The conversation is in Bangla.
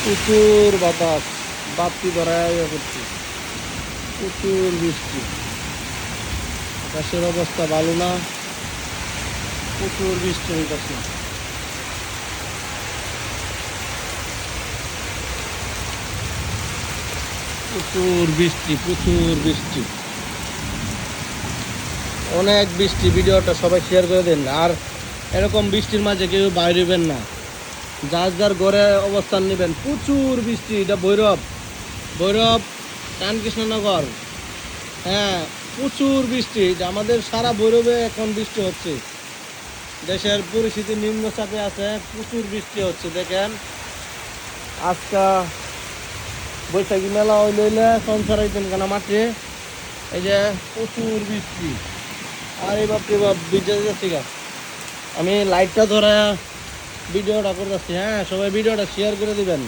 প্রচুর বাতাস, বাতি ধরায় করছি, প্রচুর বৃষ্টি, আকাশের অবস্থা ভালো না, প্রচুর বৃষ্টি হইতেছে। প্রচুর বৃষ্টি, প্রচুর বৃষ্টি, অনেক বৃষ্টি। ভিডিওটা সবাই শেয়ার করে দেন। আর এরকম বৃষ্টির মাঝে কেউ বাইরেবেন না, যার যার ঘরে অবস্থান নেবেন। প্রচুর বৃষ্টি, এটা ভৈরব, ভৈরব রামকৃষ্ণনগর। হ্যাঁ, প্রচুর বৃষ্টি, আমাদের সারা ভৈরবে এখন বৃষ্টি হচ্ছে। দেশের পরিস্থিতি নিম্নচাপে আছে, প্রচুর বৃষ্টি হচ্ছে। দেখেন আজকা বৈশাখী মেলা হইলে সংসার হইতেন কেন মাঠে, এই যে প্রচুর বৃষ্টি। আর এই বাপরে বাপ ভিজে যাচ্ছি গা। আমি লাইটটা ধরে ভিডিওটা করতেছি। হ্যাঁ, সবাই ভিডিওটা শেয়ার করে দিবেন।